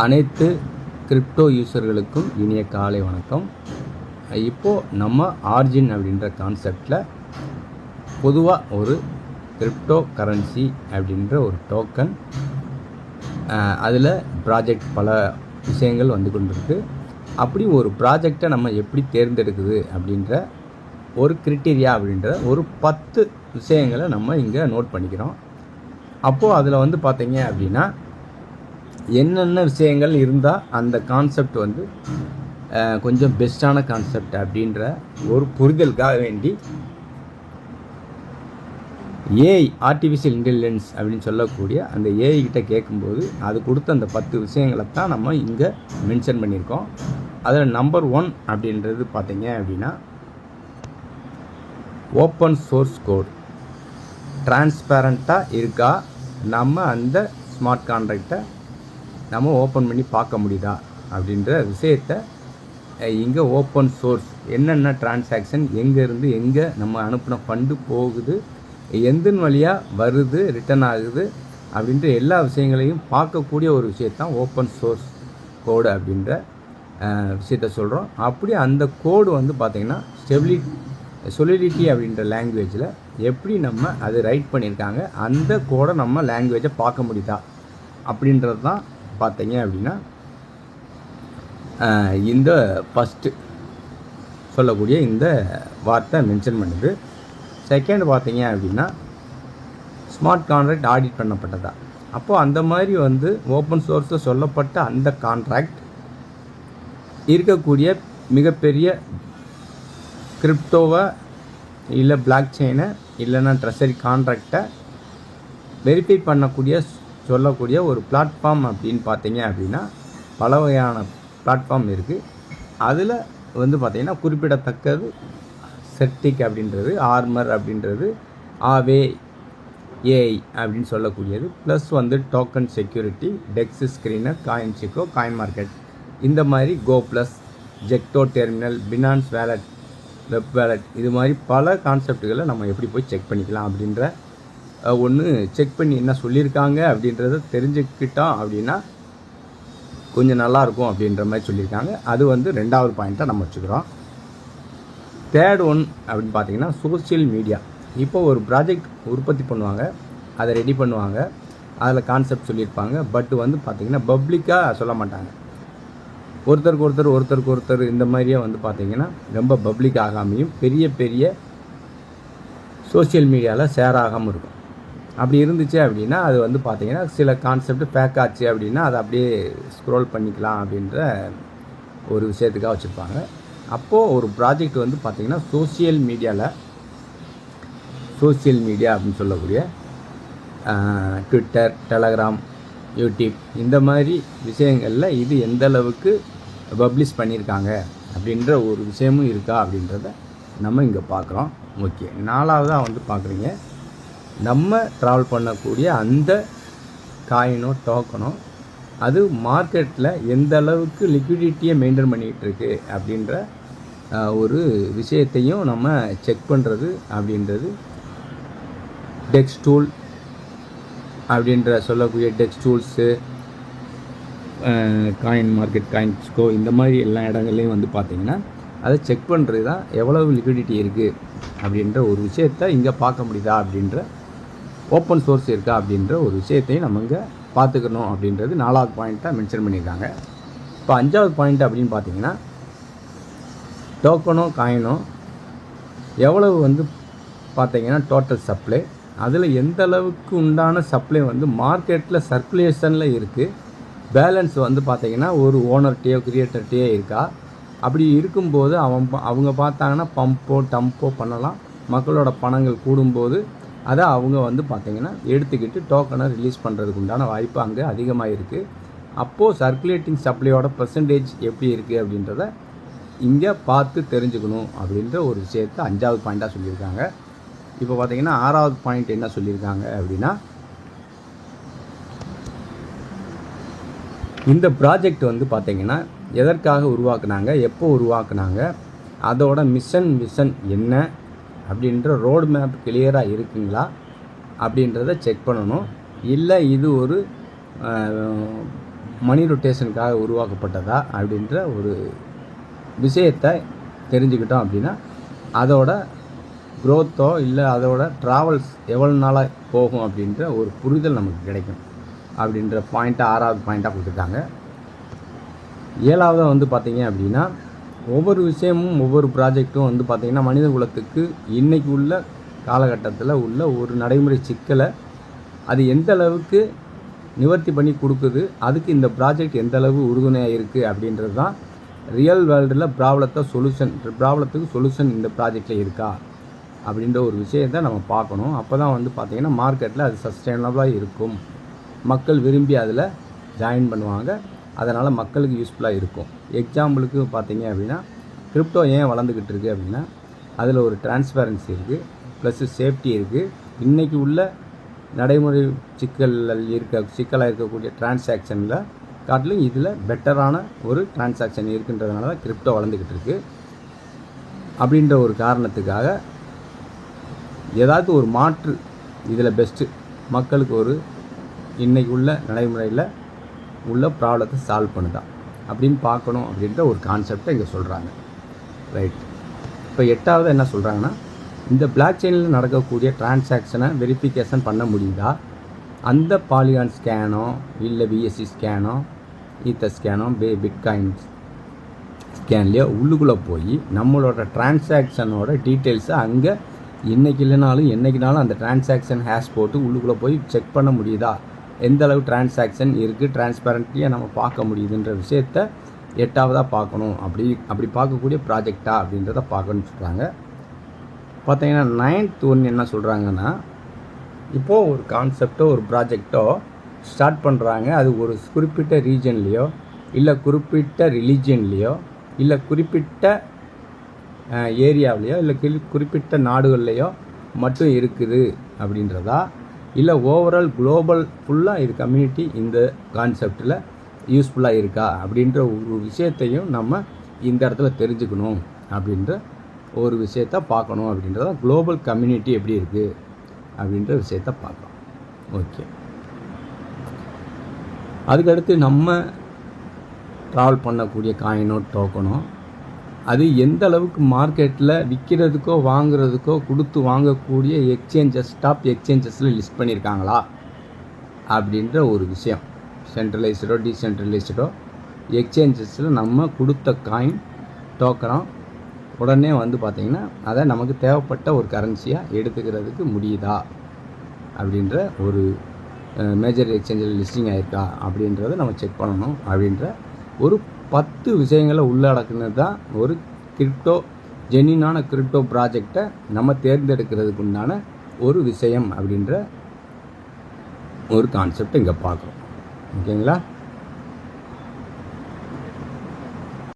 அனைத்து கிரிப்டோ யூசர்களுக்கும் இனிய காலை வணக்கம். இப்போது நம்ம ஆர்ஜின் அப்படின்ற கான்செப்டில் பொதுவாக ஒரு கிரிப்டோ கரன்சி அப்படின்ற ஒரு டோக்கன், அதில் ப்ராஜெக்ட் பல விஷயங்கள் வந்து கொண்டிருக்கு. அப்படி ஒரு ப்ராஜெக்டை நம்ம எப்படி தேர்ந்தெடுக்குது அப்படின்ற ஒரு கிரிட்டீரியா அப்படின்ற ஒரு 10 விஷயங்களை நம்ம இங்கே நோட் பண்ணிக்கிறோம். அப்போது அதில் வந்து பார்த்தீங்க அப்படின்னா என்னென்ன விஷயங்கள் இருந்தால் அந்த கான்செப்ட் வந்து கொஞ்சம் பெஸ்ட்டான கான்செப்ட் அப்படின்ற ஒரு புரிதலுக்காக வேண்டி ஏஐ ஆர்டிஃபிஷியல் இன்டெலிஜென்ஸ் அப்படின்னு சொல்லக்கூடிய அந்த ஏஐ கிட்ட கேட்கும்போது அது கொடுத்த அந்த 10 விஷயங்களை தான் நம்ம இங்கே மென்ஷன் பண்ணியிருக்கோம். அதில் நம்பர் 1 அப்படின்றது பார்த்தீங்க அப்படின்னா ஓப்பன் சோர்ஸ் கோட் டிரான்ஸ்பேரண்ட்டாக இருக்கா, நம்ம அந்த ஸ்மார்ட் கான்ட்ராக்டை நம்ம ஓப்பன் பண்ணி பார்க்க முடியுதா அப்படின்ற விஷயத்தை இங்கே ஓப்பன் சோர்ஸ் என்னென்ன டிரான்சாக்ஷன் எங்கேருந்து எங்கே நம்ம அனுப்பின ஃபண்டு போகுது, எந்த வழியாக வருது, ரிட்டர்ன் ஆகுது அப்படின்ற எல்லா விஷயங்களையும் பார்க்கக்கூடிய ஒரு விஷயத்தான் ஓப்பன் சோர்ஸ் கோடு அப்படின்ற விஷயத்த சொல்கிறோம். அப்படி அந்த கோடு வந்து பார்த்திங்கன்னா சொலிடிட்டி அப்படின்ற லாங்குவேஜில் எப்படி நம்ம அது ரைட் பண்ணியிருக்காங்க, அந்த கோடை நம்ம லாங்குவேஜை பார்க்க முடியுதா அப்படின்றது தான் பார்த்தீங்க அப்படின்னா இந்த ஃபஸ்ட்டு சொல்லக்கூடிய இந்த வார்த்தை மென்ஷன் பண்ணுது. செகண்ட் பார்த்தீங்க அப்படின்னா ஸ்மார்ட் கான்ட்ராக்ட் ஆடிட் பண்ணப்பட்டதா. அப்போது அந்த மாதிரி வந்து ஓப்பன் சோர்ஸில் சொல்லப்பட்ட அந்த கான்ட்ராக்ட் இருக்கக்கூடிய மிகப்பெரிய கிரிப்டோவை இல்லை பிளாக் செயினை இல்லைன்னா ட்ரெஸரி கான்ட்ராக்டை வெரிஃபை பண்ணக்கூடிய சொல்லக்கூடிய ஒரு பிளாட்ஃபார்ம் அப்படின்னு பார்த்தீங்க அப்படின்னா பல வகையான பிளாட்ஃபார்ம் இருக்குது. அதில் வந்து பார்த்திங்கன்னா குறிப்பிடத்தக்கது செர்டிக் அப்படின்றது, ஆர்மர் அப்படின்றது, ஆவே ஏஐ அப்படின்னு சொல்லக்கூடியது, ப்ளஸ் வந்து Token Security, Dex Screener, Coin Gecko, Coin Market, இந்த மாதிரி கோ ப்ளஸ், ஜெக்டோ terminal, Binance wallet, web wallet, இது மாதிரி பல கான்செப்டுகளை நம்ம எப்படி போய் செக் பண்ணிக்கலாம் அப்படின்ற ஒன்று செக் பண்ணி என்ன சொல்லியிருக்காங்க அப்படின்றத தெரிஞ்சுக்கிட்டோம் அப்படின்னா கொஞ்சம் நல்லாயிருக்கும் அப்படின்ற மாதிரி சொல்லியிருக்காங்க. அது வந்து 2வது பாயிண்ட்டாக நம்ம வச்சுக்கிறோம். தேர்ட் ஒன் அப்படின்னு பார்த்தீங்கன்னா சோஷியல் மீடியா. இப்போ ஒரு ப்ராஜெக்ட் உற்பத்தி பண்ணுவாங்க, அதை ரெடி பண்ணுவாங்க, அதில் கான்செப்ட் சொல்லியிருப்பாங்க. பட் வந்து பார்த்திங்கன்னா பப்ளிக்காக சொல்ல மாட்டாங்க. ஒருத்தருக்கு ஒருத்தர் இந்த மாதிரியே வந்து பார்த்திங்கன்னா ரொம்ப பப்ளிக் ஆகாமையும் பெரிய பெரிய சோஷியல் மீடியாவில் ஷேர் ஆகாமல் இருக்கும். அப்படி இருந்துச்சு அப்படின்னா அது வந்து பார்த்திங்கன்னா சில கான்செப்ட் பேக் ஆச்சு அப்படின்னா அதை அப்படியே ஸ்க்ரோல் பண்ணிக்கலாம் அப்படின்ற ஒரு விஷயத்துக்காக வச்சுருப்பாங்க. அப்போது ஒரு ப்ராஜெக்ட் வந்து பார்த்திங்கன்னா சோஷியல் மீடியா அப்படின்னு சொல்லக்கூடிய ட்விட்டர், டெலகிராம், யூடியூப் இந்த மாதிரி விஷயங்களில் இது எந்த அளவுக்கு பப்ளிஷ் பண்ணியிருக்காங்க அப்படின்ற ஒரு விஷயமும் இருக்கா அப்படின்றத நம்ம இங்கே பார்க்குறோம். ஓகே, 4வதாக வந்து பார்க்குறீங்க நம்ம ட்ராவல் பண்ணக்கூடிய அந்த காயினோ டோக்கனோ அது மார்க்கெட்டில் எந்த அளவுக்கு லிக்விடிட்டியை மெயின்டைன் பண்ணிகிட்டு இருக்கு அப்படின்ற ஒரு விஷயத்தையும் நம்ம செக் பண்ணுறது அப்படின்றது டெக்ஸ் டூல் அப்படின்ற சொல்லக்கூடிய டெக்ஸ் டூல்ஸு, காயின் மார்க்கெட், காயின் ஸ்கோ, இந்த மாதிரி எல்லா இடங்கள்லையும் வந்து பார்த்திங்கன்னா அதை செக் பண்ணுறது தான் எவ்வளவு லிக்விடிட்டி இருக்குது அப்படின்ற ஒரு விஷயத்தை இங்கே பார்க்க முடியுதா அப்படின்ற ஓப்பன் சோர்ஸ் இருக்கா அப்படின்ற ஒரு விஷயத்தையும் நம்ம இங்கே பார்த்துக்கணும் அப்படின்றது 4வது பாயிண்ட்டாக மென்ஷன் பண்ணியிருக்காங்க. இப்போ 5வது பாயிண்ட் அப்படின்னு பார்த்தீங்கன்னா டோக்கனோ காயினோ எவ்வளவு வந்து பார்த்தீங்கன்னா டோட்டல் சப்ளை, அதில் எந்த அளவுக்கு உண்டான சப்ளை வந்து மார்க்கெட்டில் சர்க்குலேஷனில் இருக்குது, பேலன்ஸ் வந்து பார்த்திங்கன்னா ஒரு ஓனர்கிட்டையோ கிரியேட்டர்கிட்டையோ இருக்கா. அப்படி இருக்கும்போது அவங்க பார்த்தாங்கன்னா பம்போ டம்போ பண்ணலாம். மக்களோட பணங்கள் கூடும்போது அதை அவங்க வந்து பார்த்திங்கன்னா எடுத்துக்கிட்டு டோக்கனை ரிலீஸ் பண்ணுறதுக்கு உண்டான வாய்ப்பு அங்கே அதிகமாக இருக்குது. அப்போது சர்க்குலேட்டிங் சப்ளையோட பர்சன்டேஜ் எப்படி இருக்குது அப்படின்றத இங்கே பார்த்து தெரிஞ்சுக்கணும் அப்படின்ற ஒரு விஷயத்தை 5வது பாயிண்ட்டாக சொல்லியிருக்காங்க. இப்போ பார்த்திங்கன்னா 6வது பாயிண்ட் என்ன சொல்லியிருக்காங்க அப்படின்னா இந்த ப்ராஜெக்ட் வந்து பார்த்திங்கன்னா எதற்காக உருவாக்குனாங்க, எப்போ உருவாக்குனாங்க, அதோட விஷன் என்ன அப்படின்ற ரோடு மேப் கிளியராக இருக்குங்களா அப்படின்றத செக் பண்ணணும். இல்லை இது ஒரு மணி ரொட்டேஷனுக்காக உருவாக்கப்பட்டதா அப்படின்ற ஒரு விஷயத்தை தெரிஞ்சுக்கிட்டோம் அப்படின்னா அதோட க்ரோத்தோ இல்லை அதோட ட்ராவல்ஸ் எவ்வளோ நாளாக போகும் அப்படின்ற ஒரு புரிதல் நமக்கு கிடைக்கும் அப்படின்ற பாயிண்ட்டை 6வது பாயிண்ட்டாக கொடுத்துருக்காங்க. 7வது வந்து பார்த்திங்க அப்படின்னா ஒவ்வொரு விஷயமும் ஒவ்வொரு ப்ராஜெக்ட்டும் வந்து பார்த்திங்கன்னா மனித குலத்துக்கு இன்றைக்கி உள்ள காலகட்டத்தில் உள்ள ஒரு நடைமுறை சிக்கலை அது எந்த அளவுக்கு நிவர்த்தி பண்ணி கொடுக்குது, அதுக்கு இந்த ப்ராஜெக்ட் எந்த அளவு உறுதுணையாக இருக்குது அப்படின்றது தான் ரியல் வேர்ல்டில் ப்ராப்ளத்துக்கு சொல்யூஷன் இந்த ப்ராஜெக்டில் இருக்கா அப்படின்ற ஒரு விஷயத்தை நம்ம பார்க்கணும். அப்போ தான் வந்து பார்த்திங்கன்னா மார்க்கெட்டில் அது சஸ்டைனபிளாக இருக்கும், மக்கள் விரும்பி அதில் ஜாயின் பண்ணுவாங்க, அதனால் மக்களுக்கு யூஸ்ஃபுல்லாக இருக்கும். எக்ஸாம்பிளுக்கு பார்த்திங்க அப்படின்னா கிரிப்டோ ஏன் வளர்ந்துக்கிட்டு இருக்குது அப்படின்னா அதில் ஒரு டிரான்ஸ்பரன்சி இருக்குது, ப்ளஸ்ஸு சேஃப்டி இருக்குது. இன்றைக்கி உள்ள நடைமுறை சிக்கலாக இருக்கக்கூடிய டிரான்சாக்ஷனில் காட்டிலும் இதில் பெட்டரான ஒரு டிரான்சாக்ஷன் இருக்குன்றதுனால தான் கிரிப்டோ வளர்ந்துக்கிட்டு இருக்குது. அப்படின்ற ஒரு காரணத்துக்காக ஏதாவது ஒரு மாற்று இதில் பெஸ்ட்டு மக்களுக்கு ஒரு இன்றைக்கி உள்ள நடைமுறையில் உள்ள ப்ராப்ளத்தை சால்வ் பண்ணுதா அப்படின்னு பார்க்கணும் அப்படின்ற ஒரு கான்செப்டை இங்கே சொல்கிறாங்க. ரைட். இப்போ 8வது என்ன சொல்கிறாங்கன்னா, இந்த பிளாக் செயினில் நடக்கக்கூடிய டிரான்சாக்ஷனை வெரிஃபிகேஷன் பண்ண முடியுதா, அந்த பாலிகான் ஸ்கேனோ இல்லை பிஎஸ்சி ஸ்கேனோ ஈத்தர் ஸ்கேனோ பிட்காயின் ஸ்கேன்லேயோ உள்ளுக்குள்ளே போய் நம்மளோட டிரான்சாக்ஷனோட டீட்டெயில்ஸை அங்கே இன்றைக்கி இல்லைனாலும் என்றைக்கினாலும் அந்த டிரான்சாக்ஷன் ஹேஷ் போட்டு உள்ளுக்குள்ளே போய் செக் பண்ண முடியுதா, எந்த அளவு டிரான்சாக்ஷன் இருக்குது, டிரான்ஸ்பரண்ட்டியாக நம்ம பார்க்க முடியுதுன்ற விஷயத்த 8வதாக பார்க்கணும். அப்படி பார்க்கக்கூடிய ப்ராஜெக்டா அப்படின்றத பார்க்கணும்னு சொல்கிறாங்க. பார்த்தீங்கன்னா 9th ஒன்று என்ன சொல்கிறாங்கன்னா, இப்போது ஒரு கான்செப்டோ ஒரு ப்ராஜெக்டோ ஸ்டார்ட் பண்ணுறாங்க, அது ஒரு குறிப்பிட்ட ரீஜன்லேயோ இல்லை குறிப்பிட்ட ரிலீஜியன்லேயோ இல்லை குறிப்பிட்ட ஏரியாவிலையோ இல்லை குறிப்பிட்ட நாடுகள்லையோ மட்டும் இருக்குது அப்படின்றதா, இல்லை ஓவரால் குளோபல் ஃபுல்லாக இது கம்யூனிட்டி இந்த கான்செப்டில் யூஸ்ஃபுல்லாக இருக்கா அப்படின்ற ஒரு விஷயத்தையும் நம்ம இந்த இடத்துல தெரிஞ்சுக்கணும் அப்படின்ற ஒரு விஷயத்த பார்க்கணும். அப்படின்றத குளோபல் கம்யூனிட்டி எப்படி இருக்குது அப்படின்ற விஷயத்த பார்க்கணும். ஓகே. அதுக்கடுத்து நம்ம ட்ராவல் பண்ணக்கூடிய காயினோ டோக்கனோ அது எந்த அளவுக்கு மார்க்கெட்டில் விற்கிறதுக்கோ வாங்குறதுக்கோ கொடுத்து வாங்கக்கூடிய டாப் எக்ஸ்சேஞ்சஸில் லிஸ்ட் பண்ணியிருக்காங்களா அப்படின்ற ஒரு விஷயம். சென்ட்ரலைஸ்டோ டீசென்ட்ரலைஸ்டோ எக்ஸ்சேஞ்சஸில் நம்ம கொடுத்த காயின் டோக்கனோ உடனே வந்து பார்த்திங்கன்னா அதை நமக்கு தேவைப்பட்ட ஒரு கரன்சியாக எடுத்துக்கிறதுக்கு முடியுதா அப்படின்ற ஒரு மேஜர் எக்ஸ்சேஞ்சில் லிஸ்டிங் ஆகிருக்கா அப்படின்றத நம்ம செக் பண்ணணும். அப்படின்ற ஒரு 10 விஷயங்களை உள்ளடக்குனது தான் ஒரு ஜென்யூனான கிரிப்டோ ப்ராஜெக்டை நம்ம தேர்ந்தெடுக்கிறதுக்கு உண்டான ஒரு விஷயம் அப்படின்ற ஒரு கான்செப்ட் இங்கே பார்க்குறோம். ஓகேங்களா?